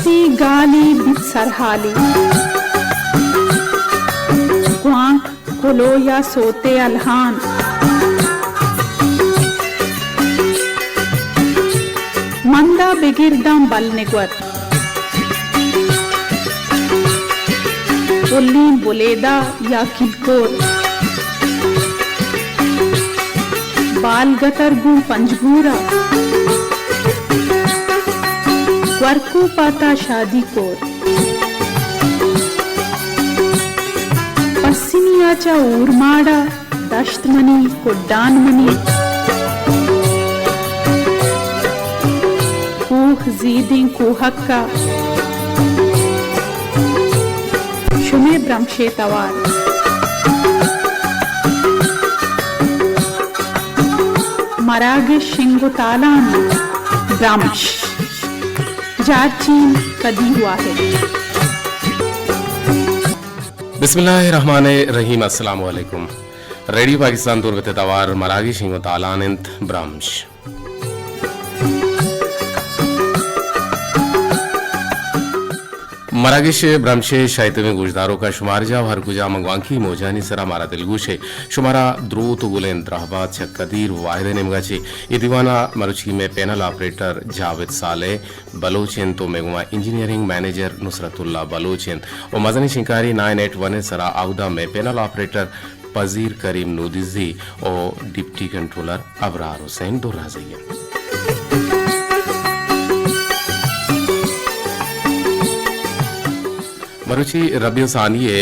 पस्ती गाली बिसरहाली क्वांक कुलो या सोते अलहान मंदा बेगिरदां बलनिगवर उल्लीन बुलेदा या किलकोर बाल गतरगू पंजगूरा वर्कू पाता शादी कोर पस्सिनियाचा ऊरमाड़ा दश्तमनी कुड्डानमनी कूह जीदी कूहक्का शुमे ब्रह्मशे तवार मरागिश शिंगुतालान ब्रह्मश जाचीन कदी हुआ है। बिस्मिल्लाहिर्रहमानिर्रहीम। अस्सलामु अलैकुम। रेडियो पाकिस्तान दुर्गत तवार मरागी शिंगो तालानंत ब्रह्मश मरागिश ब्रह्मशे शायते में गुजदारों का शुमार जा हर कुजा मंगवांकी मोजानी सरा मारा दिलगुशे शुमारा द्रोत गुलेन द्राहबाद कदीर वाहिद निमगाचे ये दीवाना मरुचकी में पैनल ऑपरेटर जावेद साले बलोचेन तो मेगुमा इंजीनियरिंग मैनेजर नुसरतुल्ला बलोचेन और मजनी शिंकारी 981 सरा आउदा में पैनल ऑपरेटर पजीर करीम नूदिजी और डिप्टी कंट्रोलर अबरार हुसैन दुर्राज़िया। मरुची रबियो सानिये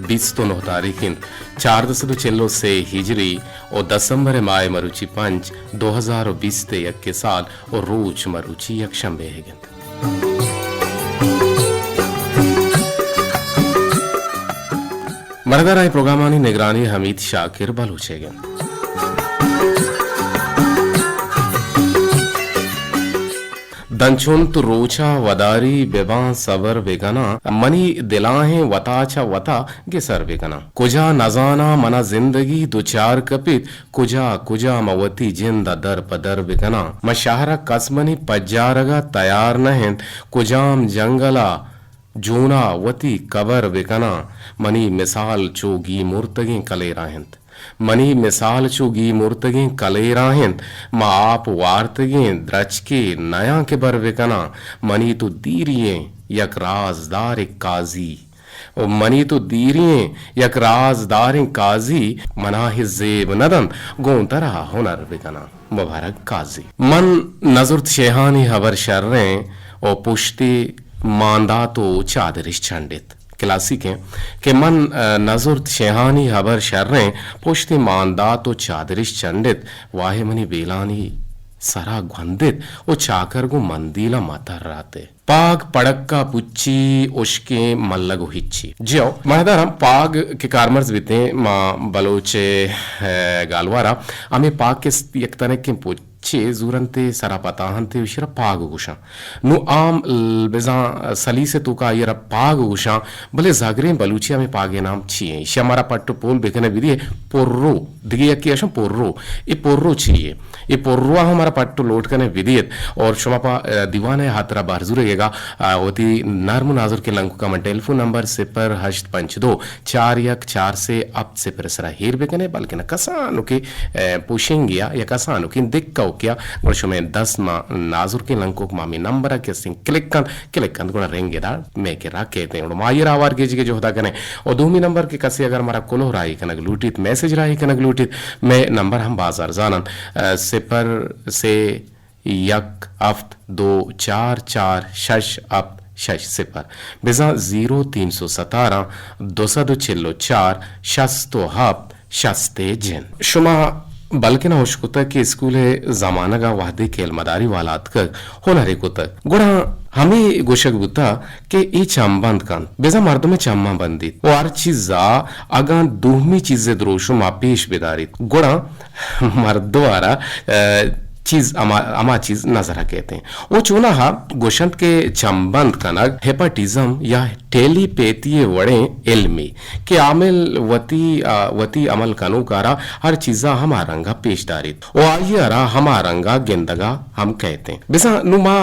29 तारीखिन 4 से हिजरी और दिसंबर माह मरुची 5 2020 ते यक के साल और रोज मरुची यकशंबे है गिंद मरदराई प्रोग्रामानी निगरानी हमीद शाकिर बलूचे गिंद दंचुंत रोचा वदारी बेबां सबर बेगना मनी दिलाहें वताचा वता गिसर बेगना कुजा नजाना मना जिंदगी दुचार कपित कुजा कुजा मवती जिंदा दर पदर बेगना मशाहरा कसमनी पज्जारगा तैयार नहिंद कुजाम जंगला जूना वती कबर बेगना मनी मिसाल चोगी मुर्तगी कले राहिंद मनी मिसाल चुगी मुर्तगी कले राहिंद मा आप वार्तगी द्रचके नया के बरविकना मनी तो दीरिये यक राजदार काजी और मनी तो दीरिये यक राजदार काजी मना जेब नदन गोंतरा हुनर बिकना मुबारक काजी मन नजुर्त शेहानी हबर शर्रे और पुश्ती मांदा तो चादरिश छंडित क्लासिक है कि मन नजुर शेहानी हबर शर्रे पुश्ती मानदा तो चादरिश चंडित वाहे मनी बेलानी सरा घंदित ओ चाकर गो मंदीला मातर राते पाग पड़क्का पुच्ची उश्के मल्लगो हिच्ची जो महदारम पाग के कारमर्स बीते मां बलोचे गालवारा हमें पाग के यकतने के चे जूरनते सरा पताहनते विशरा पाग गुशा नु आम बेजा सली से तो का ये पाग गुशा भले जागरे बलूचिया में पागे नाम छिए शमारा पट्टो पोल बेकने विधि पोर्रो दिगे यकी अशम पोर्रो ये पोर्रो छिए ये पोर्रो हमारा पट्टो लोट करने विधियत और शमापा दीवाने हाथरा बारजुरेगा ओती नर्म नाजुर के लंकु का मन टेलीफोन नंबर 082 414 से अब से परसरा हेर बेकने बल्कि न कसानो के पुशेंगिया या कसानो के दिक्का क्या वर्षों में 10 नाजुर के लंकोक मामी नंबर के सिंह क्लिक कन गुना रेंगे दा मैं के राके ते और मायर आवार के जी के जो होता कने और दूमी नंबर के कसे अगर हमारा कोलो राई कनक लूटित मैसेज राई कनक लूटित मैं नंबर हम बाजार जानन 0 से यक अफ्त 2 4 4 6 अप 6 0 बेजा 0317 204 शस्तो हप शस्ते जिन शुमा बल्कि ना होशकुता कि स्कूले जमाना का वादे केल मदारी वालात का होनरे कुता गुड़ा हमें गोशक बुता के ई चांबंद कान बेजा मर्दों में चाम्मा बंदी और चीजा अगा दूहमी चीजें द्रोशो मा पेश बेदारित गुड़ा मर्दवारा चीज अमा चीज नजर कहते हैं वो चूना हा गोशंत के चंबंद कनक हेपाटिज्म या टेलीपेथी वड़े इल्मी के आमिल वती अमल कनु कारा हर चीजा हमारंगा पेशदारित ओ आइए अरा हमारंगा गेंदगा हम कहते हैं बिसा नुमा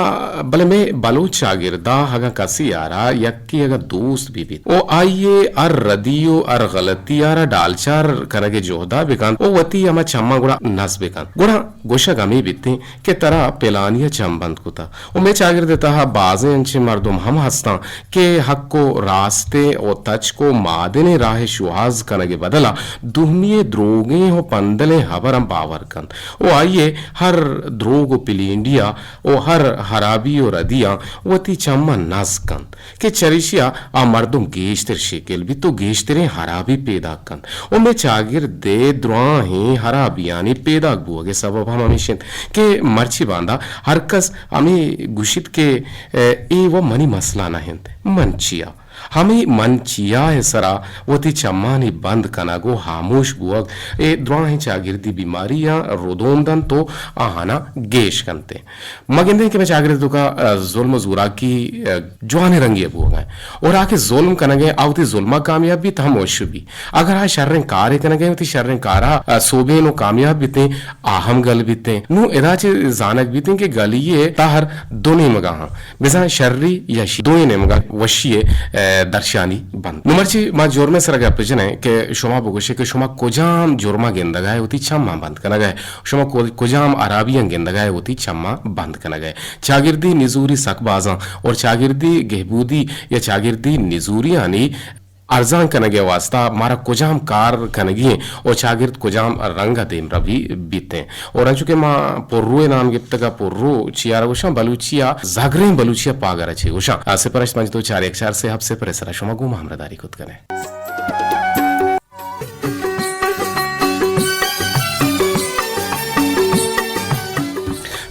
बले में बलूच शागिर्दा हगा कसी आरा यक्की अगर दोस्त भी ओ आइए अर रदियो अर गलती आरा डालचार करगे जोहदा बिकान ओ वती अमा चम्मा गुड़ा नस बिकान गुड़ा गोशा गमी बित्ते के तरह पेलानिया चंबंद कुता ओ मैं चागिर देता हा बाजे अंचे मर्दुम हम हस्ता के हक को रास्ते और तच को मादने राह शुहाज कनगे बदला दुहनिये द्रोगे हो पंदले हबरम बावर कन ओ आइए हर द्रोगो पिलिंडिया ओ हर हराबी और रदिया वती चम्मा नस कन के चरिशिया आ मर्दुम गेश्तर शेकेल भी तो गेश्तरे हराबी पैदा कन ओ मैं चागिर दे द्रोहे हराबियानी पैदा गुआगे सबब हम हमेशा के मर्ची बांधा हरकस हमें गुशित के ए वो मनी मसला ना हिंद मंचिया हमें मंचिया है सरा वती चम्मानी बंद कनागो हामोश गुअग ए द्रोही चागिरदी बीमारियां रोदोंदन तो आहाना गेश कंते मगिंदे के में चागिरदु का जुल्म जुरा की जवाने रंगी बुआ गए और आके जुल्म कनगे आवती जुल्मा कामयाब भी तम वशुबी अगर आ शर्रें कार्य कनगे वती शर्रें कारा सोबे नो कामयाब बीते आहम गल बीते नु एदाचे जानक बीते के गलिए ताहर दोनी मगा बिसा शर्री या दोई ने मगा वशिए दर्शानी बंद नुमरची मा जोरमे सरगा पजने के शोमा बगोशे के शोमा कोजाम जोरमा गेंदगाय होती छम्मा बंद कना गए शोमा कोजाम अराबियन गेंदगाय होती छम्मा बंद कना गए चागिरदी निजूरी सकबाजा और चागिरदी गहबूदी या चागिरदी निजूरी आनी अर्जान कनगे वास्ता मारा कोजाम कार कनगी और चागिर्द कोजाम रंगा देम रवि बीते और अंचुके मा पोर्रुए नाम गिप्तगा पोर्रु चियारा गोशा बलूचिया जागरे बलूचिया पागर अच्छे गोशा से परश मंज तो 414 से हब से परसरा शोमा गुमा हमरदारी खुद कने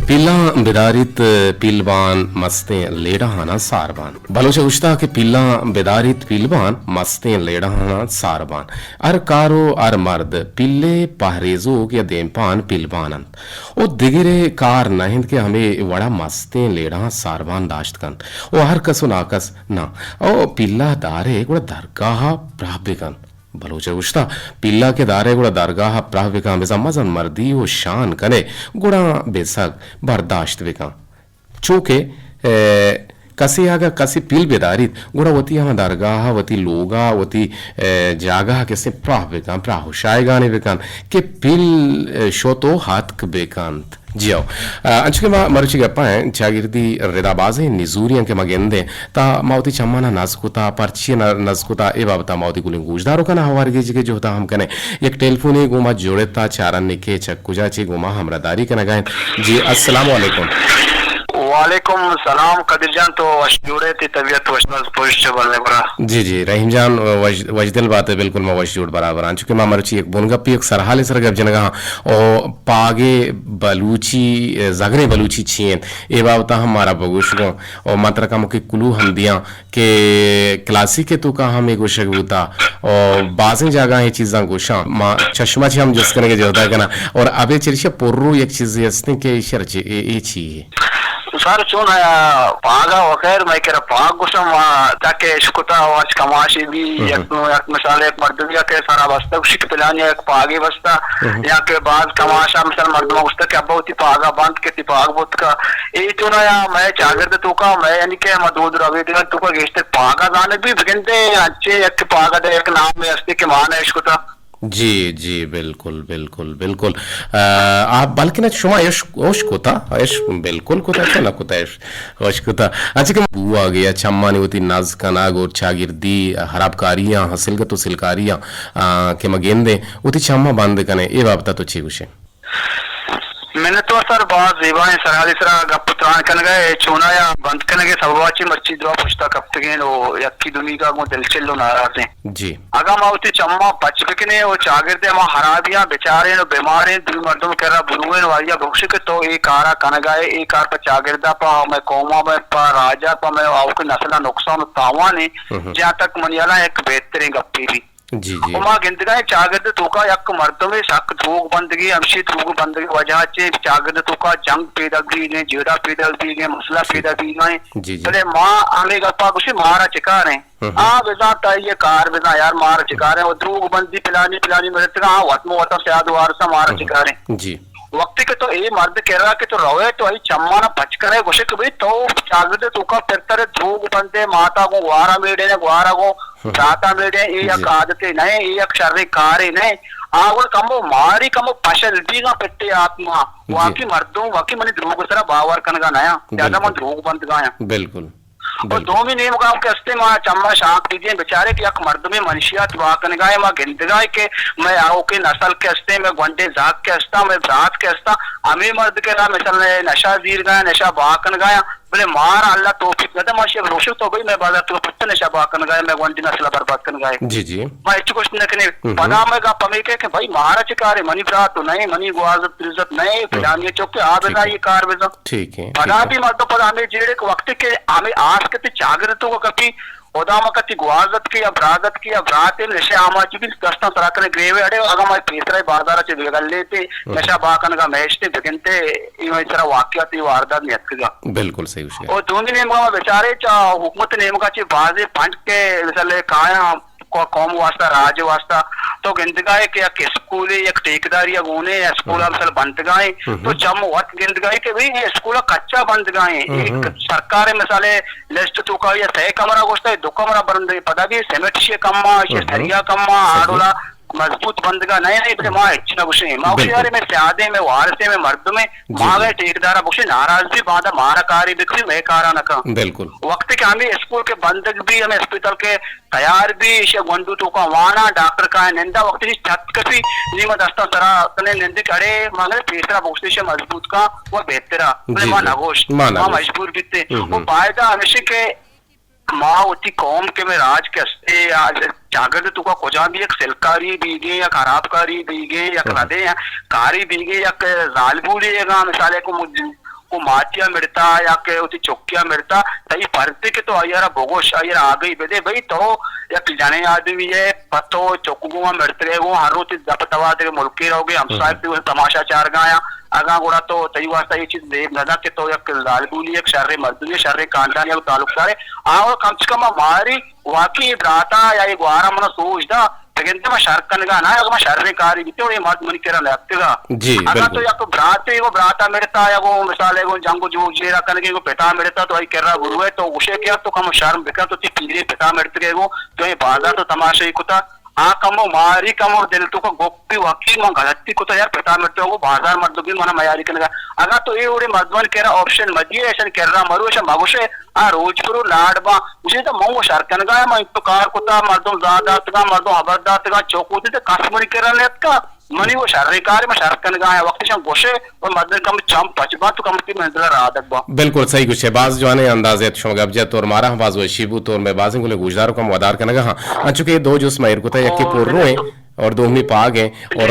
पिल्ला बेदारित पिलबान मस्ते लेडाहाना सारबान बलोच उश्ता के पिल्ला बेदारित पिलबान मस्ते लेडाहाना सारबान अर कारो अर मर्द पिल्ले पहरेजो के देमपान पिलबानन ओ दिगिरे कार नहिंद के हमें वड़ा मस्ते लेडा सारबान दाश्त कन ओ हर कसु नाकस ना ओ पिल्ला दारे गुड़ा दरगाह प्राबिकन बलोचे उश्ता पिल्ला के दारे गुड़ा दरगाह प्राह विका बेसा मजन मर्दी ओ शान कने गुड़ा बेसक बर्दाश्त विका चूके कसी आगा कसी पिल बेदारित गुड़ा वती हम दरगाह वती लोगा वती जागा कैसे प्राह विका प्राह शायगाने विकान के पिल शोतो हाथ बेकांत जियो अंचुके मा मरुची गप्पाएं चागिरदी रिदाबाजे निजूरियन के मगेंदे ता माउती चम्माना नजकुता पर्ची नजकुता ए बाबता माउती गुलिंग गुजदारो कना हवार गेज के जो होता हम कने एक टेलीफोन गुमा जोड़ेता चारन निके चक्कुजा चे गुमा हमरादारी कना गायन जी अस्सलाम वालेकुम वालेकुम सलाम कदीर जान तो वशजूड़े थी तबीयत वशनस पुष्ट बनने बरा जी रहीम जान वजदिल बात है बिल्कुल मैं वशजूड़ बराबर आन चुके मामर ची एक बुनगप्पी एक सरहाले सरगप जनगा ओ पागे बलूची जगरे बलूची छियन ए बाबता हमारा बगुशगो और मात्रा का मुके कुलू हम दिया के क्लासिक के तो का हम एक गोशगुता और बाजें जगह है चीज़ां गोशा मा चश्मा छी हम जिस करने के जोता करना और अबे चरिशा पोर्रो एक चीज हस्ते के शर्चे ए छी सर चुन पागा वगैर मैं कह रहा पाग गुस्सा ताकि शुक्ता आज कमाशी भी एक मिसाल एक मर्दविया के सारा बस्ता उसी पिलानी एक पागे बस्ता या के बाद कमाशा मिसाल मर्दमा उस्ता क्या बहुत ही पागा बंद के पाग बहुत का ये तो ना या मैं चागर तो का मैं यानी कि मैं दूध रवे दिन तो का गेस्टे पागा जाने भी बिगनते अच्छे एक पागा दे एक नाम में अस्ति के मान है शुक्ता जी बिल्कुल बिल्कुल बिल्कुल आप बल्कि ना शुमा यश ओश कोता यश बिल्कुल कोता तो ना कोता यश ओश कोता अच्छा कि बुआ गया चम्मा ने होती नाज का नाग और चागिरदी हराबकारियां हसिलगत तो सिलकारियां के मगेंदे होती चम्मा बंद कने ये बाबता तो अच्छी कुछ है मैंने तो सर बहुत जीवाएं सरहाली सरा गप्पुत्रान कन गए चुना या बंद करने के सबवाची मच्छी दवा पुछता कब तक है वो यक्की दुनी का वो दिल चिल्लो नाराज हैं जी अगर माउती चम्मा बचपकने वो चागिरदे वहाँ हराबियां बेचारे नो बीमारे दिल मर्दों कह रहा बुरुए वालिया भुक्ष के तो एक आरा कन गए एक आर पर चागिरदा पा मैं कोमा में पा राजा पा मैं आओ के नस्ला नुकसान तावा ने जहाँ तक मनियाला एक बेहतरीन गप्पी भी जी जी उमा गिंदगा चागद तुका यक मर्द में शक धूग बंदगी अमशी धूग बंदगी वजह से चागद तुका जंग पैदा भी ने जेड़ा पैदा भी ने मसला पैदा भी ने जी जी चले मां आमे गप्पा कुछ मारा चिका रहे आ बेजा ये कार बेजा यार मार चिका रहे और धूग बंदी पिलानी मेरे तक वतमो वतम से आदवार सा मारा चिका रहे जी वक्त के तो ये मर्द कह रहा कि तो रोए तो आई चम्मा ना बच करे गुशे के भाई तो चागद तुका फिरतर धूग बंदे माता को गुआरा मेड़े ने गुआरा को जाता मेड़े ये एक आदतें नहीं ये एक शर्री कारे नहीं आगुल कमो मारी कमो पशल बीगा पेट्टे आत्मा वाकी मर्दों वाकी मनी ध्रुव सरा बावर कनगा नया ज्यादा मन ध्रुव बंद गाया बिल्कुल और दो भी नेम गांव के अस्ते मां चम्मा शांत दीजिए बेचारे की अक मर्द में मनुष्यत वाकन गाय मां गिनत गाय के मैं आओ के नस्ल के अस्ते में घंटे जात के अस्ता मैं जात के अस्ता अमी मर्द के ना मिसल ने नशा जीर गाया नशा वाकन गाया बोले मार अल्लाह तौफीक न दे माशे रोशो तो भाई मैं बाजार तो पत्ते नशा वाकन गाया मैं घंटे नस्ल बर्बाद कन गाय जी जी मैं इच कुछ न कने पदा में गा पमे के भाई महारा चिकारे मनी ब्रा तो नहीं मनी गुआजत इज्जत नहीं फिलानी चौके आ बेजा ये कार बेजा ठीक है पदा भी मर्द पदा में जेड़े वक्त के हमें आज के जागृत को कभी ओदामा कति गुआजत की या ब्रादत की या ब्राते नशे आमा चुकी दस्ता तरह करे ग्रेवे अड़े अगर मैं पेसरा बाजार चे वेगल लेते नशा बाकन का मैचते बिगनते इस तरह वाकयात वारदात नियतगा बिल्कुल सही विषय और दोनों नेम का बेचारे चा हुकूमत नेम का चे बाजे पंच के मिसाल काया कौम वास्ता राज्य वास्ता तो गिनतगाए के एक स्कूल एक ठेकेदारी या गोने या स्कूल मिसाल बंद गाए तो जम वत गिनतगाए के भाई ये स्कूल कच्चा बंद गाए एक सरकार मिसाले लिस्ट तो का या तय कमरा गोश्त है दो कमरा बंद पता भी सिमेंट से कम्मा ये सरिया कम्मा आड़ोला मजबूत बंद का नया नहीं माँ इच्छा बुशे माँ यार में स्यादे में वारसे में मर्द में माँ गए ठेकेदारा बुशे नाराज भी बाधा मारा कारी बिक्री मैं कारा नका बिल्कुल वक्त के हमें स्कूल के बंदक भी हमें अस्पताल के तैयार भी इसे गंदू तो का वाना डॉक्टर का निंदा वक्त की छत कभी नीमत अस्ता सरा तने निंदे करे मगर पेसरा बुशे से मजबूत का वो बेहतरा माँ नगोश माँ मजबूर बीते वो फायदा हमेशा के माँ उठी कौम के में राज के अस्ते आज जागृत तुका कोजा भी एक सेलकारी बीगे या खराबकारी बीगे या कदे या कारी बीगे या जालबूली मिसाले को माचिया मिलता या के उठी चौकिया मिलता तई परते के तो अयरा भोगोश अयरा आ गई बेदे भाई तो या जाने आदमी है पतो चौकुआ मिलते रहे वो हर रोज दप तवा दे मुल्के रहोगे हम साहब तमाशा चार गाया आगा गुड़ा तो तई वास्ता ये चीज देख नदा के तो एक लालबूली एक शर्रे मजदूरी शर्रे खानदान या ताल्लुक सारे और कम से कम हमारी वाकई ब्राता या एक वारा मन सोचदा लेकिन मैं शर्कन का ना अगर मैं शर्रे कारी बीते और ये मर्द मन केरा लगतेगा जी अगर तो या तो ब्राते वो ब्राता मिलता या वो मिसाल है वो जंगो जो जेरा करके वो पिता मिलता तो आई केरा गुरु है तो उसे क्या तो कम शर्म बिका तो पीरे पिता मिलते वो तो ये बाजार तो तमाशा ही कुता आ कमो मारी कमो दिल तो को गोपी वाकई में गलती को तो यार पिता मिलते हो बाजार मर्द भी मना मयारी करेगा अगर तो ये उड़े मर्दवन केरा ऑप्शन मजी ऐसा कर रहा मरु ऐसा मगुशे आ रोजपुर लाडबा मुझे तो मऊ शर्कन का मैं तो कार कुता मर्दों जादात का मर्दों हबरदात का चौकूती तो काश्मीरी केरा लेत का मनी वो शारीरिक में शर्कन का है वक्त से गोशे और मर्द कम चम पचबा तो कम की मंजिल रादक बा बिल्कुल सही कुछ है बाज जो आने अंदाज़ शोगबजत और मारा बाज वो शिबू तो और मैं बाजिंग को गुजदार को वदार करने का हाँ चूंकि दो जो स्माइर को था यकी पूर्व है और दोहनी पाग है और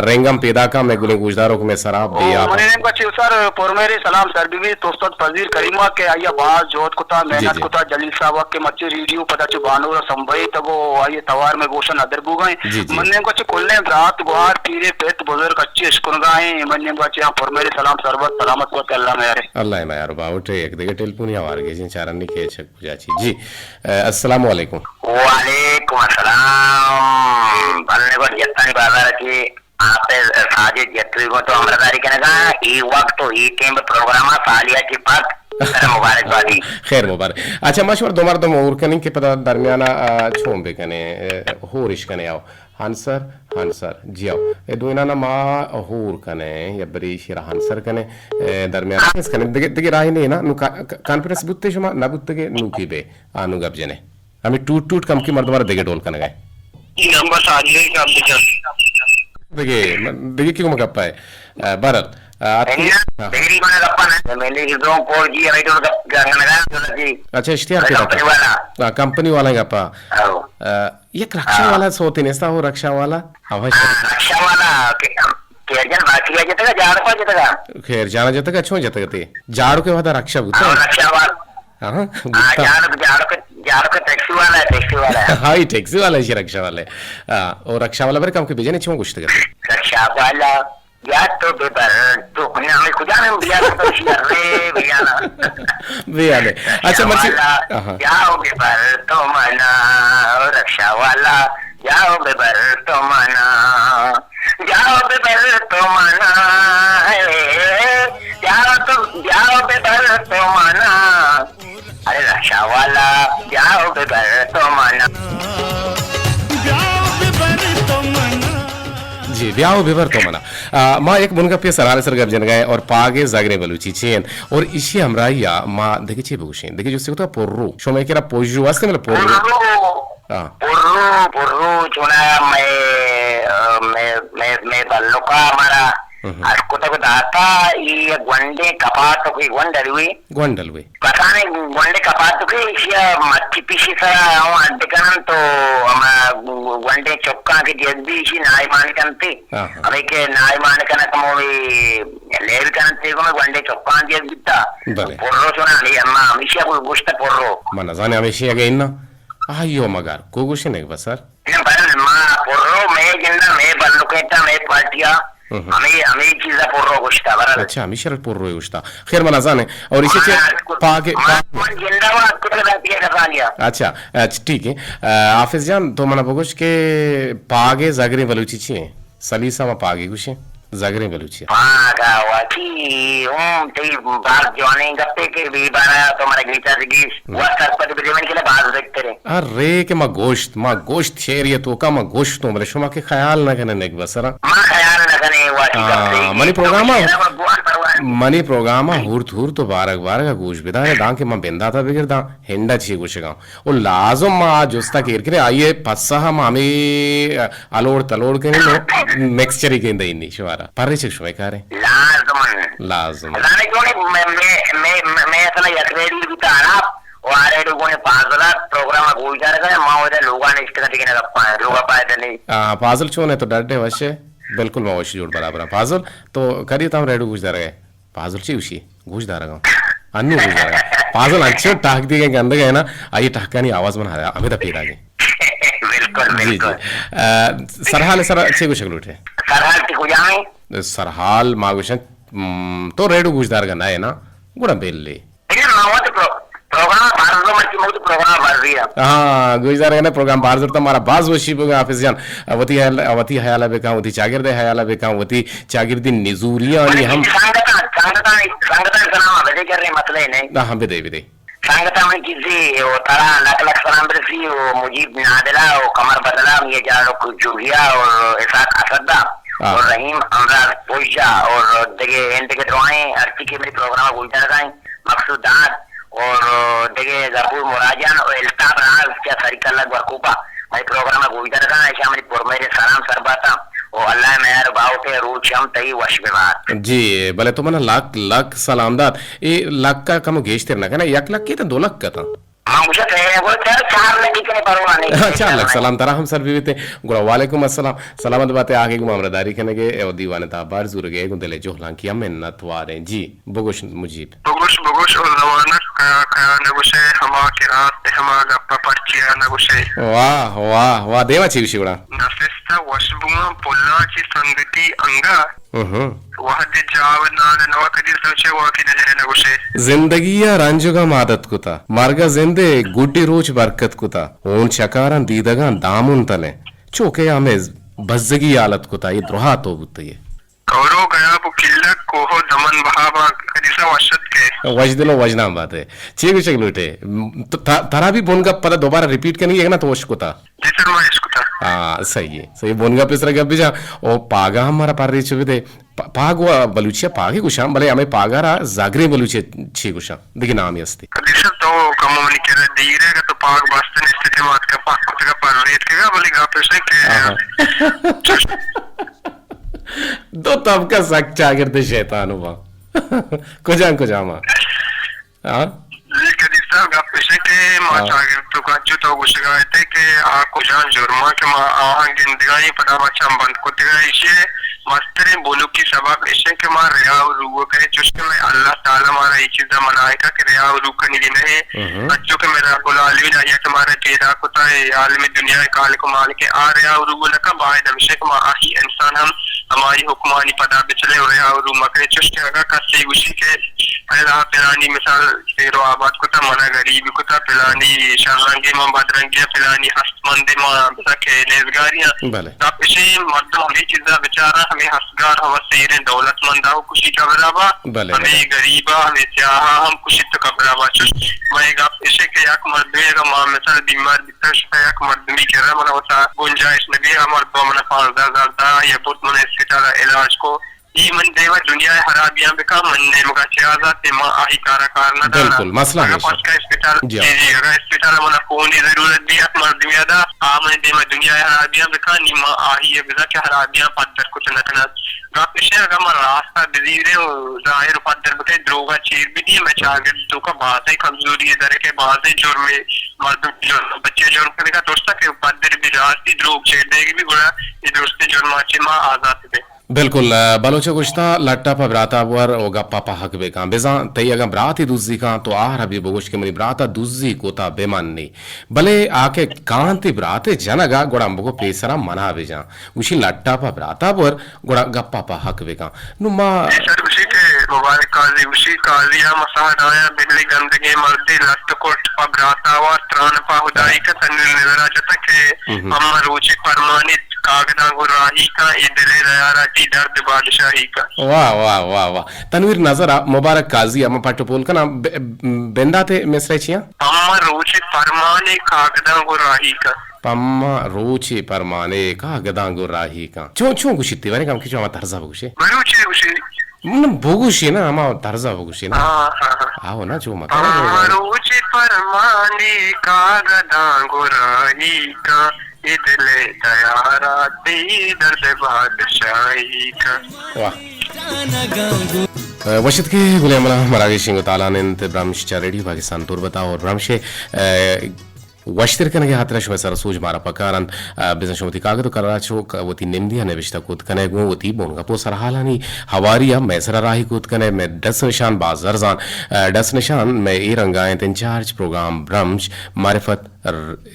रेंगम पैदा का मैं गुले गुजदारों को मैं शराब दिया मने ने बच्चे सर पोरमेरे सलाम सर बीबी तोस्तत फजीर करीमा के आया बाज जोत कुता मेहनत कुता जलील साहब के मच्चे रेडियो पता च बानूर संभई तगो आये तवार में गोशन अदर बुगाए मन्ने को च कुल्ले रात गुहार पीरे पेट बुजुर्ग अच्छे शुक्रगाए मन्ने को च पोरमेरे सलाम सरबत सलामत व अल्लाह में यार अल्लाह में यार बाउटे एक देगे टेलीफोन आवार के जिन चारनी के छक जाची जी अस्सलाम वालेकुम वालेकुम अस्सलाम बल्ले को जत्तानी बाजार की आपे साजे जत्तरी को तो अमरदारी कहने का ई वक्त तो ई टीम प्रोग्राम सालिया की पक मुबारकबादी खैर मुबारक अच्छा मशवर दोमार दो और कनिंग के पता दरमियाना छोम बे कने होरिश कने आओ हंसर जियाओ ए दोइना ना मा होर कने या बरी शिरा हंसर कने दरमियाना इस कने दिगे राही नहीं ना नु कॉन्फ्रेंस बुत्ते शमा ना बुत्ते के नु की बे आनु गबजने हमें टूट कम की मर्दवार दिगे डोल कने गए नंबर साजिए का देखिए क्यों मगप्पा है बरल देरी कोने गप्पा ना मैंने की दो कोड जी राइट और गंगनगा जी अच्छा इश्तिहार के कंपनी वाला कंपनी वाला गप्पा ये रक्षा वाला सोते नेस्ता हो रक्षा वाला अवश्य रक्षा वाला केरजन बाकी है जतगा जाड़ को जतगा खैर जाना जतगा छो जतगते जाड़ के बाद रक्षा बुता रक्षा वाला हां यार का टैक्सी वाला है, टैक्सी वाला है। हाँ ये टैक्सी वाला है, रक्षा वाला है। और रक्षा वाला मेरे काम के भेजे नहीं छो कुछ करते रक्षा वाला या तो बेबर तो हमें खुदा ने दिया तो रे भैया ना भैया ने। अच्छा मर्सी जाओ बेबर तो मना, रक्षा वाला जाओ बेबर तो मना, जाओ बेबर तो मना, जाओ बेबर तो मना, अरे रक्षा वाला जाओ बेबर तो मना। जी ब्याह बिवर तो मना माँ एक मुनगा पे सराले सर गब जन गए और पागे जागरे बलूची चेन और इसी हमरा या माँ देखिए चे बगुशें देखिए जो से होता पोर्रो शो में केरा पोजू वास्ते मतलब पोर्रो पोर्रो चुना मैं बल्लो का हमारा आपको तो दाता ये गुंडे कपाट कोई गुंडल हुई पता नहीं गुंडे कपाट कोई इसी मच्छी पीसी सा हम अड्डकन तो हम गुंडे चौका के जल्दी इसी नाई मान करते अबे के नाई मान करना कमोवी लेव करते को मैं गुंडे चौका जल्दी बिता पोर्रो सुना नहीं अम्मा हमेशा कोई गुस्ता पोर्रो मन जाने हमेशा गए ना आयो मगर को गुस्से नहीं बस सर पर माँ पोर्रो मैं जिंदा मैं बल्लो कहता मैं पार्टिया हमें चीज़ा पोर्रो गुस्ता बराबर। अच्छा हमें शरट पोर्रो गुस्ता खैर मना जाने और इसी से पागे अच्छा ठीक है हाफिज जान तो मना बगुश के पागे जागरे बलूची छिए सलीसा में पागे गुशे जागरे बलूची पागा वाकी ते बात जोने गप्पे के भी बारा तो हमारा गीता से गीस व्हाट्सएप पर भी के लिए बात देखते रहे अरे के माँ गोश्त शेर ये तो का माँ गोश्त तो मेरे शुमा के ख्याल ना करने नेक बसरा माँ ख्याल ना करने वाकी मनी प्रोग्राम हुर तो बारग गोश बिदाने दां के माँ बेंदा था बिगर दां हेंडा छी गोश गांव और लाजो माँ जोस्ता केर के आइए पस्सा मामी अलोड़ तलोड़ के नहीं मिक्सचर के इंदा इन्नी शुमारा परिचय शुमे कारे लाजमन जाने क्यों नहीं मैं असल यकरेडी भी तारा वारे लोगों ने पाजला प्रोग्राम गोल जा रहा है माँ उधर लोगों ने इसके साथ किन्हें रखा है लोग पाए थे नहीं पाजल क्यों नहीं तो डरते वैसे बिल्कुल मैं वैसे जोड़ बराबर है पाजल तो करिए तो हम रेडू गुजर रहे पाजल ची उसी गुजर रहा हूँ अन्य गुजर रहा पाजल अच्छे टाक दिए गए अंदर गए ना आइए टाका नहीं आवाज बना रहा हमें तो फिर आगे बिल्कुल सरहाल सर अच्छे कुछ लूटे सरहाल की गुजामें सरहाल मागुशन तो रेडू गुजदार का ना है ना गुड़ा बेल ले प्रोग्राम बारजो मर्ची मुझे प्रोग्राम बार दिया हाँ गुजदार है ना प्रोग्राम बारजो तो हमारा बाज वशी बुगा ऑफिस जान अवती हयाला बेका अवती चागिरदे हयाला बेका अवती चागिरदी निजूरिया नहीं हम संगठन का नाम बजे कर रहे मसले नहीं हाँ बिदे संगठन में किसी वो तारा लक सलाम बरसी वो मुजीब नादला वो कमर बदला ये जारो कुछ जुगिया और इसाक असदा और रहीम अमराज पोइजा और देखे एंड के दुआएं अर्ची के मेरे प्रोग्राम गुलजार गाएं मकसूदात और देखे जरूर मुराजान और इल्ताब राज क्या सरिका लग वरकूपा मेरे प्रोग्राम गुलजार गाएं ऐसा मेरी पुर मेरे सलाम सरबाता ओ अल्लाह मेहर भाव के रूच हम तई वश बेमार जी भले तो मना लाख सलामदात ये लाख का कम गेश तेरना का ना 1 लाख की तो 2 लाख का था हाँ मुझे कहे वो 4 लाख की परवाह नहीं 4 लाख सलाम तारा हम सर भी थे गुड़ा वालेकुम अस्सलाम सलामत बातें आगे गुम अमरदारी करने के और दीवाने ता बार जुर गए गुंदले जो हलांकी हम मिन्नत वारे जी बगुश मुजीब बगुश और रवाना का नगुसे हमा के रात हमा गप्पा पर्चिया नगुसे वाह देवा ची विषय गुड़ा नफिस्ता वशबुमा पोल्लाची संगति अंगा वहते जावनान नवा कदिर सोचे वो की नजर नगुसे जिंदगी या रंजुगा मादत कुता मार्गा जिंदे गुड्डी रोज बरकत कुता ओन शकारान दीदगा दामुन तले चोके आमेज बज्जगी आलत कुता ये द्रोहा तो बुते ये कौरो गया वो किल्ला कोहो दमन बहावा कदिसा वशत के वजदिलो वजना बात है चीग चीग लूटे तारा भी बोनगा पता दोबारा रिपीट करनी है ना तो वश कुता जैसे मैं इसको था हाँ सही बोनगा पिसरा गब भी जा ओ पागा हमारा पार रीच भी दे पागवा बलूचिया पागे कुशाम भले हमें पागारा जागरे बलूचिया छी कुशाम देखिए नाम यस्ती कदिसा तो कमोनी केरा दीरे का तो पाग बास्तन स्थिति मात का पाग कुछ का पर रेत के का बोले गा पैसे के दो तब का सच्चा गिरते शैतान हुआ कुजामा हाँ कदिसा गा पैसे के माँ चागिर तो का जो तो कुछ का है कि आ कुछ जुर्मा के माँ आहां गिंदगाई पता बच्चा बंद कुछ का इसे मस्तरे बोलो की सबब ऐसे के मार रिया रूगो करे चुस्के में अल्लाह ताला मारा ये चीज़ मनाए का कि रिया रूग का नहीं नहीं बच्चों के मेरा बोला अलवी ना या तुम्हारे पैदा होता है आलमी दुनिया काल को मान के आ रिया रूगो लगा बाहर हमेशा के माँ ही इंसान हम हमारी हुक्मानी पता पे चले और रिया रूग मकरे चुस्के अगर कस्से उसी के पहला पिलानी मिसाल तेरो आबाद कुता मना गरीब कुता पिलानी शर्रंगे मां बदरंगिया पिलानी हस्तमंदे मां रखे लेजगारियां तब इसे मर्द हमें चीज़ा बेचारा हमें हसगार हम सेरे दौलतमंद हो खुशी का बराबा हमें गरीबा हमें चाहा हम खुशी तो का बराबा चुस्त मैं गप इसे के एक मर्द में का मां मिसाल बीमार बितश पे एक मर्द में कह रहा मना होता गुंजाइश नबी हमारे दो मना 5,000 या बहुत मना अस्पताल इलाज को ये मन देवा दुनिया हराबियां बेका मन ने मगा चाजा ते मां आही कारा कारना बिल्कुल मसला है पास का अस्पताल जी अगर अस्पताल मना फोन की जरूरत भी है मर्द में दा आमने देवा दुनिया हराबियां बेका नी मां आही है बिजा के हराबियां पत्थर कुछ नकना गापिशे अगर मां रास्ता बिजीरे जाहिर पत्थर बके द्रोगा चीर भी दी मैं चागे तो का बात है कमजोरी है दर के बात है जुर्म में मर्द जो बच्चे जुर्म करने का दोस्ता के पत्थर भी रास्ती द्रोग छेड़ देगी भी गुड़ा ये दोस्ती जुर्म अच्छे मां आजाद दे बिल्कुल बलोच गुश्ता लट्टा पर ब्राता वर ओगा पापा हक बेका बेजा तई अगर ब्राती दुजी का तो आर हबी बोगुश के मनी ब्राता दुजी कोता बेमाननी भले आके कांति ब्राते जनगा गोड़ा मुगो पेसरा मना बेजा उसी लट्टा पर ब्राता वर गोड़ा गप्पा पा हक बेका नुमा सर उसी के मुबारक काजी उसी काजिया मसाद आया बिल्ली गंदगी मर्दी लट्ट कोट पर ब्राता वर त्राण पा हुदाई का तन्वीर नजरा जता के अम्मा रोचे परमानित कागदा गुराही का ये दिले दयारा की दर्द बादशाही का वाह वाह वाह वाह तनवीर नजरा मुबारक काजी अम्मा पाटो पोल का ना बेंदा थे मिसरे छिया अम्मा रोचे परमाने कागदा गुराही का पम्मा रोचे परमाने कागदा गुराही का चो गुशित्ती वारे काम किचो अम्मा तरजा बगुशे मरुचे उसे मन बोगुशे ना अम्मा तरजा बगुशे ना आओ ना जो मत अम्मा रोचे परमाने कागदा गुराही का इदले दयारा ती दर्द बादशाही का वाह वशित के गुले मला मराठी शिंगो तालानेंत ब्राह्मशच्या रेडिओ पाकिस्तान तोर बताओ और ब्राह्मशे वश्तिर कने के हातरा शो सर सूज मारा पकारन बिजन शोती कागद कराचो वती निंदिया ने विश्ता कुत कने गो वती बोनगा पो सरहालानी हवारिया मैसरा राही कुत कने में 10 निशान बाजरजान 10 निशान में ए रंगाए इंचार्ज प्रोग्राम ब्रह्मश मारिफत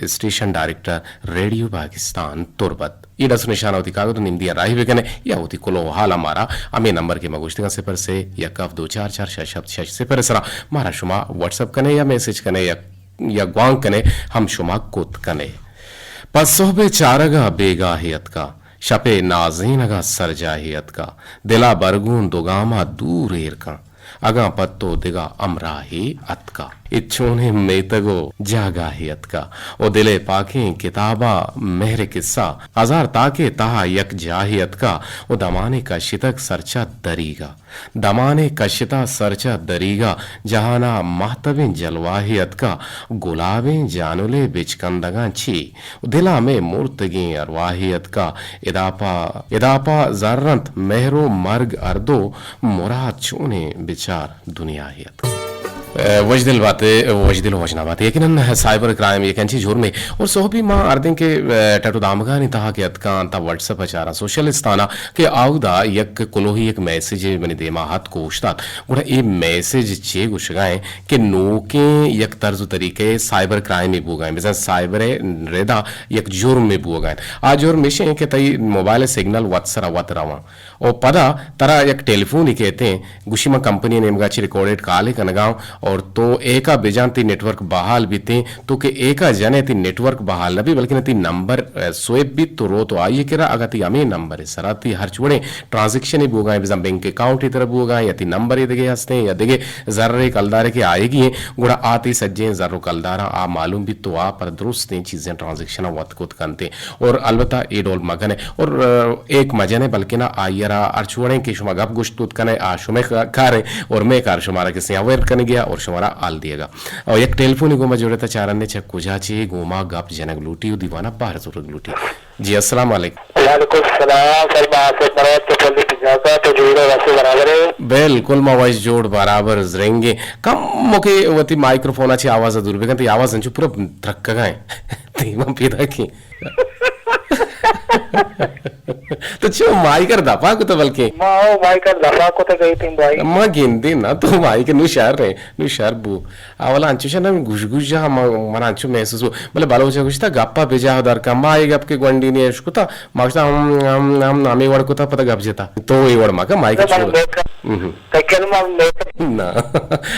station director radio Pakistan Turbat ये 10 निशान होती कागद निंदिया राही बेकने या होती कुलो हाला मारा अमे नंबर के मगुश्तिगा सिफर से या कफ 244 सिफर सरा मारा शुमा व्हाट्सएप कने या मैसेज कने या ग्वांग कने हम शुमा कुत कने पसोबे चारगा बेगाहियत का शपे नाजीनगा सरजाहियत का दिला बरगून दुगामा दूर एर का अगा पत्तो दिगा अमराही अत का इच्छोने मेतगो जागाहियत का ओ दिले पाके किताबा मेहरे किस्सा हजार ताके ताहा यक जाहियत का ओ दमाने का शितक सरचा दरीगा दमाने कशिता सरचा दरीगा जहाना महतबिन जलवाहियत का गुलाबे जानुले बिचकंदगा छी दिला में मुर्तगी अरवाहियत का इदापा जर्रंत मेहरो मर्ग अर्दो मुराद चूने बिचार दुनियाहियत वजदिल बातें वजदिल वजना बातें यकीनन साइबर क्राइम ये कंची जोर में और सोहबी मां अर्दिन के टटो दामगा ने तहा के अतकान ता व्हाट्सएप अचारा सोशल स्थाना के आउदा यक कोलोही एक मैसेज बने देमा हाथ कोशतात गुड़ा ए मैसेज चे गुशगाए के नोके यक तर्ज तरीके साइबर क्राइम में बुगाए मिसा साइबर रेदा यक जुर्म में बुगाए आ जुर्म में के तई मोबाइल सिग्नल वत्सरा वतरावा और पदा तरा यक टेलीफोन ही कहते हैं गुशिमा कंपनी ने मगाची रिकॉर्डेड काले कनगांव और तो एका बेजानती नेटवर्क बहाल भी थे तो के एका जने ती नेटवर्क बहाल न भी बल्कि न ती नंबर स्वेप भी तो रो तो आइए केरा अगर ती अमे नंबर है सराती हर चुड़े ट्रांजैक्शन ही बोगाए बिजा बैंक अकाउंट की तरफ बोगाए या ती नंबर ही देगे हंसते या देगे जर्रे कलदारे के आएगी है गुड़ा आती सज्जे जर्रो कलदारा आ मालूम भी तो आ पर दुरुस्त चीजें ट्रांजैक्शन वत कुत करते और अलबत्ता ए डोल मगन है और एक मजन है बल्कि ना आयरा अर्चुड़े के शुमा गप गुश्त कुत कने आ शुमे कारे और मैं कार शुमारा किसी अवेयर करने गया और शुमारा आल दिएगा और एक टेलीफोन गोमा जोड़ता चारन ने छक कुजाची गोमा गप जनक लूटी दीवाना बाहर सुरग लूटी जी अस्सलाम वालेकुम वालेकुम सलाम सर बात बराबर तो पुलिस इजाजत तो जोड़ो वैसे बराबर है बिल्कुल मा वॉइस जोड़ बराबर जरेंगे कम मोके वती माइक्रोफोन अच्छी आवाज दूर बेगन तो आवाज अंचु पूरा थरक गए तीमा पैदा की तो चो माई कर दफा को तो बल्कि माओ भाई का लफा को तो गई थी भाई अम्मा गिनती ना तो माई के नु शहर बू आवला अंचुशा ना गुश जा मन अंचु महसूस मतलब बालोचा गुश था गप्पा बेजा दर का माई गप के गंडी ने उसको था मागता हम नामी वड़ को था पता गप जेता तो ये वड़ माका माई के छोड़ ना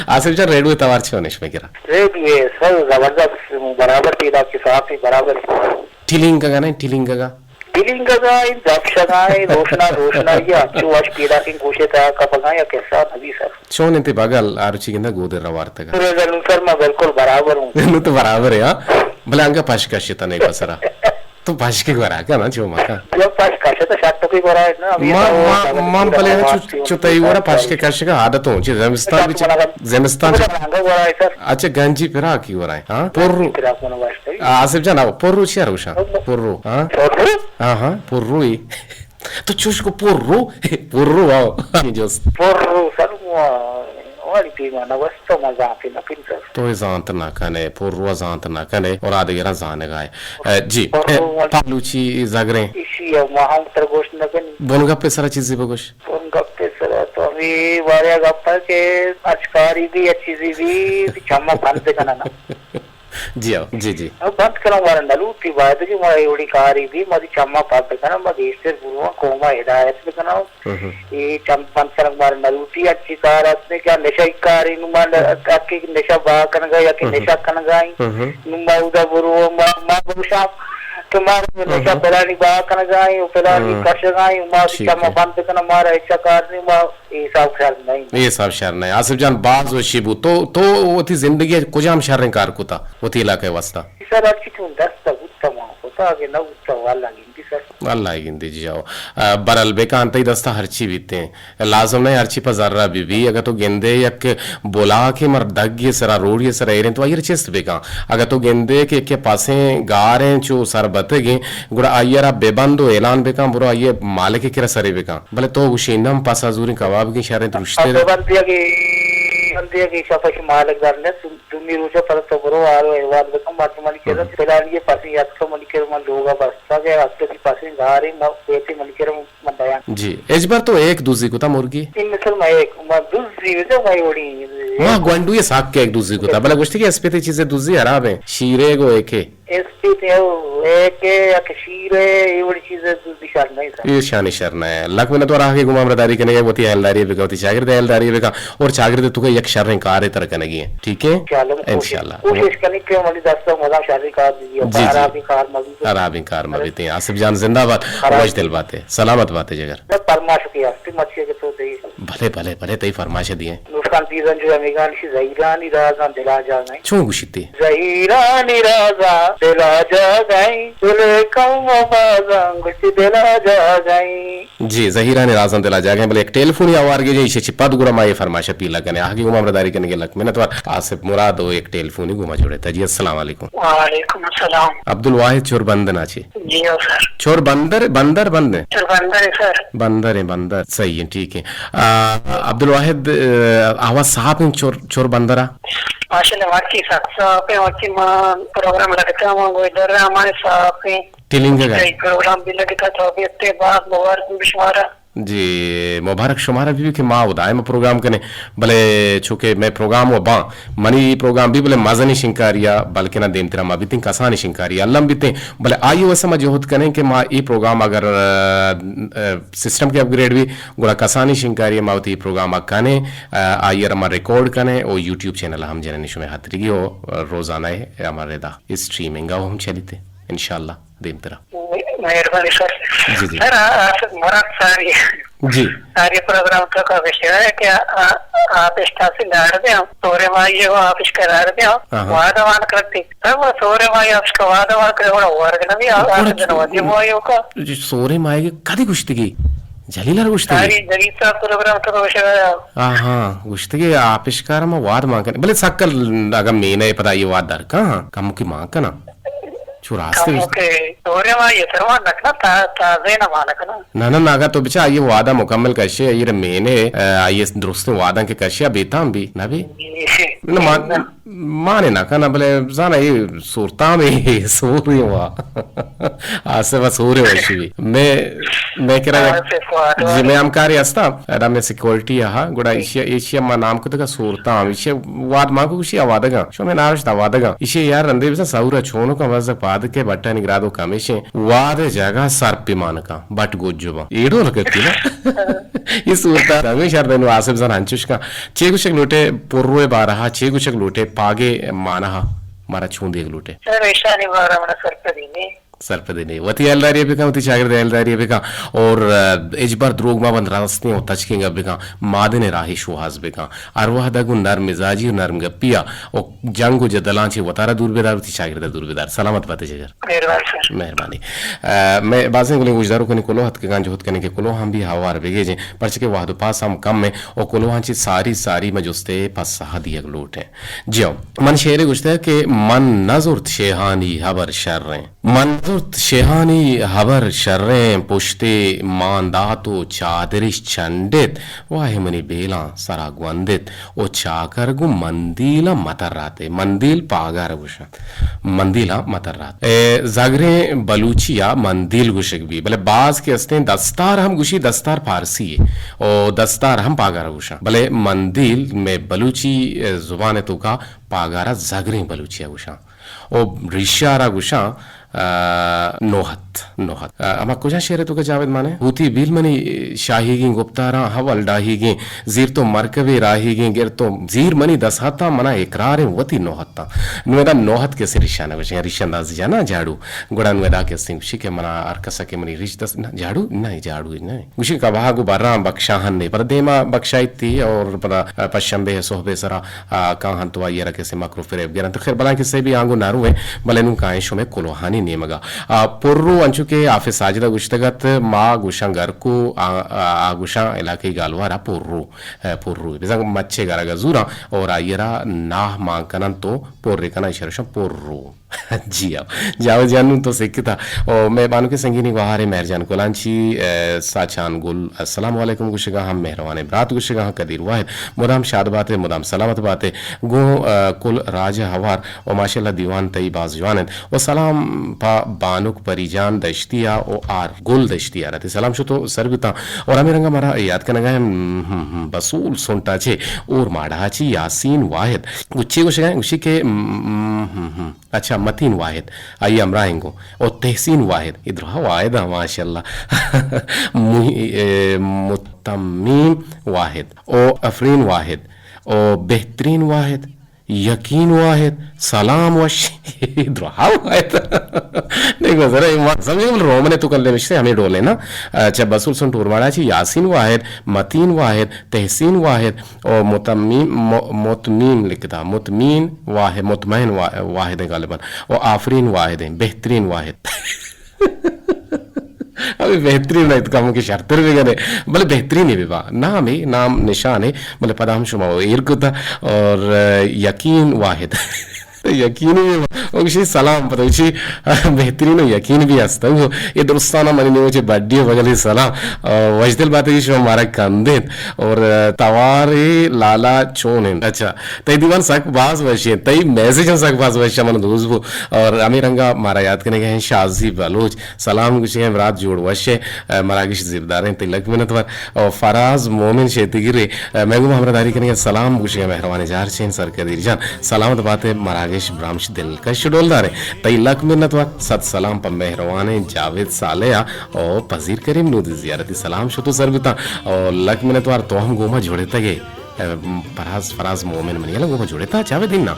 आसिफ जा रेडियो तवार छे होनेश में गिरा रेडियो सर जबरदस्त बराबर थी आपके साथ ही बराबर टिलिंग का गाना टिलिंग का दिलिंगगा इन दक्षगाय रोशना ये अच्छी वाच पीड़ा की कोशिश था कपगा या कैसा अभी सर शोन इंते बगल आरुचि गिंदा गोदर रवार्त का सर मैं बिल्कुल बराबर हूँ नु तो बराबर है हां भला अंगा पाश का शिता नहीं बसरा तो पाश के गरा का ना जो माका जब पास काशे तो शाट तो कोई गरा है ना अभी मां भले चु तई वरा पाश के काश का आदत हो जे जेमिस्तान गरा है सर अच्छा गंजी पिरा की वरा है हां पोरु आसिफ जाना पोरु छिया रोशा पोरु हां हां पोरु ही तो चुश को पोरु आओ जोस पोरु सर वाली टीमा ना बस तो मजा आती ना फिर सर तो जानत ना कने पोरु जानत ना कने और आदे गिरा जाने गाय जी पालूची जागरे इसी महां तरगोश न कन बोनगा पे सारा चीज बगोश बोनगा पे सर तो अभी वारे गप्पा के अच्छकारी भी अच्छी भी चम्मा बंद करना ना जी आओ जी जी अब बंद करा वाला नलू की बात की मारी उड़ी कारी भी मदी चम्मा पाप करना मदी इससे बुआ कोमा हिदायत भी करना ये चम बंद करा वाला नलू की अच्छी कार अपने क्या नशा कारी नुमान आपके नशा बा करना या कि नशा करना गई नुमा उदा बुरुआ मा बुशा तुम्हारे नशा परानी बा करना गई परानी कश गई मा चम्मा बंद करना मारा अच्छा कार नहीं मा ये सब ख्याल नहीं आसिफ जान बाज व शिबू तो वो थी जिंदगी कुजाम शहर कार कुता वो थी इलाके वास्ता सर अच्छी क्यों दस्ता उत्तम होता आगे ना उत्तम वाला गिनती सर अल्लाह गिनती जी जाओ बरल बेकांत ही दस्ता हरची बीते लाजम नहीं हरची पर जर्रा बीबी अगर तो गेंदे यक बोला के मर दग ये सरा रोड ये सरा एरें तो आयर चेस्ट बेका अगर तो गेंदे के पासे गारें चो सर बतेगे गुड़ा आयरा बेबंदो ऐलान बेका बुरा आये मालिक के सरे बेका भले तो उशीनम पासा जूरी कबाब की शहरें दुरुस्ते बंदिया की शफश मालिकदार ने तुम्ही रोजा पर तो बरो आरो एवाद बेकम बात मलिकेर पेलालिए पासी यात्रा मलिकेर मन लोगा बसता के हफ्ते की पासी गारी बेटी मलिकेर मन बयान जी इस बार तो एक दूसरी को था मुर्गी इन मिसल में एक दूसरी तो मैं ओडी मां गंडू ये साग के एक दूसरी को था भला गोश्ती के एसपीती चीजें दूसरी हराब है शीरे को एक है एसपीती एक या कि शीरे ये बड़ी चीजें दूसरी शान नहीं सर ये शानी शरना है लक में तो रहा के गुमामदारी करने के होती है हलदारी बेका होती शागिर्द हलदारी बेका और शागिर्द तो एक शर्रें कार तरह करने की है ठीक है इंशाल्लाह कोशिश करने के वाली दस्तों मजा शादी कार दीजिए अराबी कार मबीते आसिफ जान जिंदाबाद रोज दिल बातें सलामत बातें जगर फरमाश की हस्ती मच्छी के तो दे भले भले भले तई फरमाइश दिए नुस्कान पीजन जो अमेरिकन सी ज़हीरानी राजा दिला जा गई छो गुशिते ज़हीरानी राजा दिला जा गई दिले कम बाजंग दिला जा गई जी ज़हीरानी राजा दिला जा गई भले एक टेलीफोन आवार के जे इसे पद गुरा माए फरमाइश पीला कने आगे गुमामदारी करने के लक में तो आसिफ मुराद हो एक टेलीफोन ही गुमा जोड़े था जी अस्सलाम वालेकुम वालेकुम अस्सलाम अब्दुल वाहिद चोरबंदर नाची जी सर चोरबंदर बंदर बंद है चोरबंदर है सर बंदर सही है ठीक है अब्दुल वाहिद आवाज साहब चोरबंदरा माशाल्लाह वाकई साहब पे वाकई प्रोग्राम लगता है वो इधर हमारे साहब पे टिलिंग का प्रोग्राम भी लगता था अभी इतने बात मुबारक बिशमारा जी मुबारक शुमारा भी के माँ उदाय में प्रोग्राम करने भले चूंकि मैं प्रोग्राम वो बा मनी प्रोग्राम भी भले मजनी शिंकारिया बल्कि ना देन तेरा माँ भी तीन कसानी शिंकारिया अल्लाह भी तीन भले आयु वैसा मैं जो होत करें कि माँ ये प्रोग्राम अगर सिस्टम के अपग्रेड भी गुड़ा कसानी शिंकारिया माँ होती प्रोग्राम आने आइए हमारा रिकॉर्ड करें और यूट्यूब चैनल हम जने निशु में हाथरी हो रोजाना है हमारे दा स्ट्रीमिंग हम चली थे इंशाल्लाह दिन तेरा मेहरबानी सर जी जी सर मुराद सारी जी सारे प्रोग्राम का विषय है कि आप स्टाफ लाड़ दे तोरे माई वो आप इसका लाड़ दे वादवान करती सर वो तोरे माई आप इसका वादवान करे बड़ा वर्ग ना भी आप जनवादी माई का सोरे माई की कदी गुश्तगी जलीला गुश्तगी सारी जलीसा प्रोग्राम का विषय है हाँ गुश्तगी आविष्कार में वाद मांगने भले सक्कल अगर मेने पता ये वाद दर का कम की मांग का ना रास्ते ना नागा तो बिचा ये वादा मुकम्मल करशे ये मैंने ये दुरुस्त वादा के करशे बेता भी ना भी माने ना kana bale zana ye surta me सूर्य हुआ आसे बस सूर्य वशी मैं कह रहा जी मैं amकारी asta era me security aha guda ishia ma naam kuda surta ishia wad ma ku ishia wadaga sho me naash da wadaga ishia yar rande bisa saura chono ka wazak paad ke batta ni grado kamishe wade jaga sarpi manaka bat gojuba edo lakati na ये सूरता Ramesh earthen Wasif जन अंचुश का चेगुशक लूटे पुर्वे बारहा चेगुशक लूटे पागे मानहा मारा छूंदे लूटे sir ऐसा नहीं बारा मना सरपदी ने सरपदीने वती एलदारिया बिका वती शागिर्द एलदारिया बिका और इजबार द्रोगमा बंद रास्ते और तचकिंग बिका मादने राही शुहाज बिका अरवाह दगु नरम मिजाजी नरम गपिया और जंगु जदलांची वतारा दूरबेदार वती शागिर्द दूरबेदार सलामत बाते जगर मेहरबानी मैं बाजें गुले गुजदारो कने कोलो हत के गांज होत कने के कोलो हम भी हवार बेगे जे परच के वाहदो पास हम कम में और कोलो हांची सारी मजुस्ते पास दिया लोट है जियो मन शेरे गुजते के मन नजुर शेहानी हबर शर्रे मन शेहानी हबर शर्रें पुश्ते मांदातो चादरिश चंडित वाहे मनी बेला सरागवंदित ओ चाकर गु मंदीला मतर्राते मंदिल पागार गुशा मंदीला मतर्राते जागरे बलूचिया मंदिल गुशक भी भले बाज के अस्ते दस्तार हम गुशी दस्तार फारसी है और दस्तार हम पागार गुशा भले मंदिल में बलूची जुबान तो का पागारा जागरे बलूचिया गुशा ओ रिशारा गुशा नोहत अमा कुछ शेर तो जावेद माने हुती बिल मनी शाहीगी गुप्तारा हवल डाहीगी जीर तो मरकवे राहीगी गिर तो जीर मनी दसहता मना इकरार वती नोहता नुएदा नोहत के से रिशाना वशे रिशंदाज जाना झाड़ू गुड़ा नुएदा के सिंह शिके मना अरकसा के मनी रिश दस झाड़ू नहीं झाड़ू नहीं गुशी का वहा गु बर्रा बख्शाहन ने पर देमा बख्शाइत थी और पर पशंबे सोहबे सरा काहन तो ये रखे से मकरू फिरे गिरन तो खैर बला के से भी आंगो नारू है भले नु कायशो में कोलोहानी नेमगा पुर्रू अंचु के आफे साजिदा गुश्तगत मा गुशंगर को गुशा इलाके गालवारा पुर्रू बिजंग मच्छे गरगा जुरा और आयरा नाह मांकनन तो पोर्रे कना इशरशम पुर्रू जी अब जाओ जानू तो सिक्ता और मैं बानु के संगीनी वहारे मेहरजान कोलांची साचान गुल अस्सलाम वालेकुम गुशगा हम मेहरबान ब्रात गुशगा कदीर वाहिद मुदाम शाद बातें मुदाम सलामत बातें गो कुल राज हवार और माशाल्लाह दीवान तई बाज जवान और सलाम पा बानुक परिजान दश्तिया ओ आर गुल दश्तिया रहते सलाम शो तो सरबिता और हमें रंगा मारा याद करना गए बसूल सुनता छे और माढ़ाची यासीन वाहिद गुच्छे गुशगा गुशी के अच्छा मतीन वाहिद आइए अमराएंगो और तहसीन वाहिद इधर वाहिद माशाल्लाह मुतम्मीम वाहिद और अफरीन वाहिद और बेहतरीन वाहिद यकीन वाहिद सलाम वाहिद नहीं जरा समझे रोमने तो कर ले मिश्रे हमें डोले ना अच्छा बसूल सुन टूरवाड़ा छी यासीन वाहिद मतीन वाहिद तहसीन वाहिद और मुतमीम लिखता मुतमीन वाहिद मुतमईन वाहिद गालिबन और आफरीन वाहिद बेहतरीन वाहिद अभी बेहतरीन नहीं तो काम की शर्तर भी गए भले बेहतरीन है विवाह नाम है नाम निशान है भले पदाम शुमा इरकुता और यकीन वाहिद यकीन भी सलाम पता बेहतरीन यकीन भी हंसता वो ये दोस्ताना मनी मुझे बड्डी बगली सलाम वजदिल बात है शो हमारा कंदेत और तवारे लाला चोन अच्छा तई दीवान सक बाज वशे तई मैसेज सक बाज वशे मन दोस्तबो और अमीरंगा मारा याद करने गए शाजी बलोच सलाम कुछ है रात जोड़ वशे मरागिश जिबदार हैं तिलक मिनत वर और फराज मोमिन शेतिगिरे मैं हमरा दारी करने सलाम कुछ है मेहरबानी जार चेन सर के दिरजान सलामत बातें मरा ब्राह्मश दिल का शेड्यूलदार है तई लक मिन्नत व सत सलाम पर मेहरबान जावेद सालेया और पजीर करीम नूद जियारती सलाम शुतु सरबिता और लक मिन्नत वार तो हम गोमा जोड़े तगे फराज मोमिन मनिया गोमा जोड़े था जावेद ना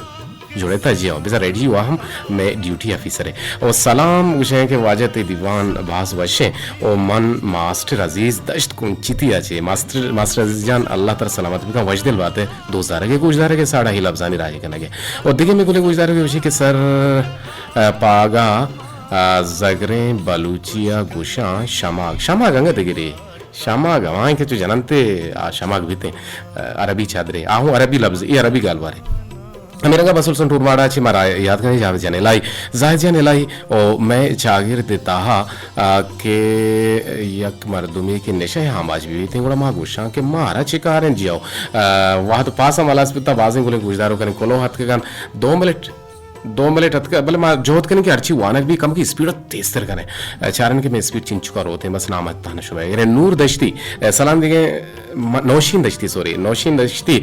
जोड़े था जी बिजा रेडी हुआ हम मैं ड्यूटी ऑफिसर है और सलाम गुशे के वाजत दीवान भास वशे और मन मास्टर अजीज दश्त कुंचिती आचे मास्टर अजीज जान अल्लाह तर सलामत बिका वजदिल बात है 2000 के गुजदारे के साड़ा ही लफ्जानी राही कनगे और दिगे में गुले गुजदारे के वशे के सर पागा जगरे बलूचिया गुशा शमा गंगा दिगरे शमा गवाएं के जो जननते शमाग बीते अरबी चादरे आहू अरबी लफ्ज ये अरबी गालवारे मेरा बसुल सन टूरवाड़ा ची मारा याद करें जाहिद जान इलाई और मैं चागिर देता हा के यक मर्दुमी की नशे हम आज भी थे गुड़ा माँ गुस्सा के मारा चिकारें जियो वहाँ तो पास हम वाला स्पिता बाजी गुले गुजदारों करें कोलो हाथ के गान 2 मिनट हद भले माँ जोत करने की अर्ची वानक भी कम की स्पीड तेज तर करें चारण के मैं स्पीड चिंच चुका रोते बस नाम ताना शुभ है नूर दश्ती सलाम दिखे नौशीन दश्ती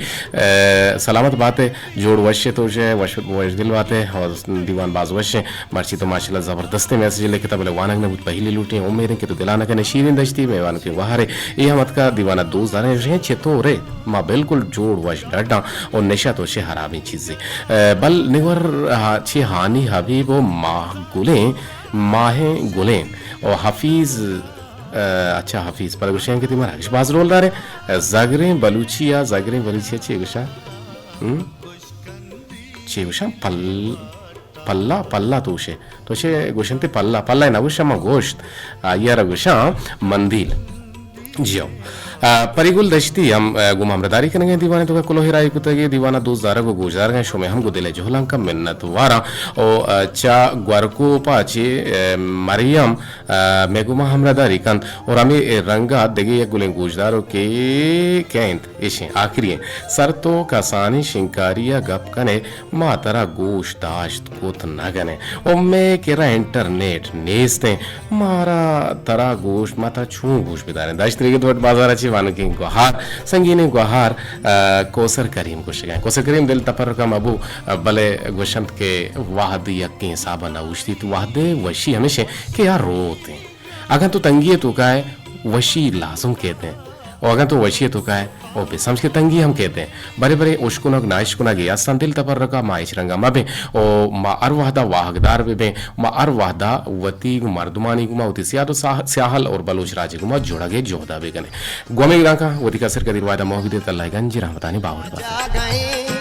सलामत बात है जोड़ वश्य तो वश दिल बात है और दीवान बाज वश्य मर्ची तो माशाल्लाह जबरदस्त मैसेज लेके बोले वानक ने पहली लूटी उम्मीद के तो दिलाना के नशीरिन दश्ती में वानक के वहारे ये मत का दीवाना दोस्त दाने रहे चेतो रे माँ बिल्कुल जोड़ वश डरना और नशा तो शे हरामी चीजें बल निवर छे हानी हबीब व माहे गुलें और हफीज अच्छा हफीज पर गुशें के तुम्हारा बाज रोल रहे जागरें बलूचिया चे गुशा पल्ला तो शे गुशंते पल्ला ना गुशा मा गोश्त यार गुशा मंदिल जियो परिगुल दश्ती हम गुमामदारी करेंगे दीवाने तो कुलो हिराई कुतगे दीवाना दोस्त दारा को गुजार गए शोमे हम को दिले जोहलां का मिन्नत वारा ओ चा ग्वारको पाचे मरियम मेगुमा हमदारी कन और हमें रंगा देगे ये गुलें गुजदारों के कैंत इसे आखिरी सर तो कसानी शिंकारिया गप कने मातरा गोश दाश्त कोत न गने ओ मैं केरा इंटरनेट नेस्ते मारा तरा गोश माता छू गोश बिदारे दाश्त तरीके तो बाजार अच्छी वानु की गुहार संगीने गुहार कोसर करीम कोसर करीम दिल तपर का मबू भले गुशंत के वाहद यक्की साबा ना उछती तो वाहदे वशी हमेशा के यार रोते हैं अगर तो तंगी तो का है वशी लाजुम कहते हैं और अगर तो वशी तो का है और बेसमझ के तंगी हम कहते हैं बड़े बड़े उश्कुनक नाइश्कुना गया सन दिल तपर रखा माइश रंगा मबे ओ मा अरवाहदा वाहगदार बे मा अरवाहदा वती मर्दुमानी गुमा उती सियादो स्याहल और बलूच राजे गुमा जोड़ा गे जोहदा बेगने गोमे का वती का सर का दिलवादा मोहब्बत अल्लाह गंज रहमतानी बावड़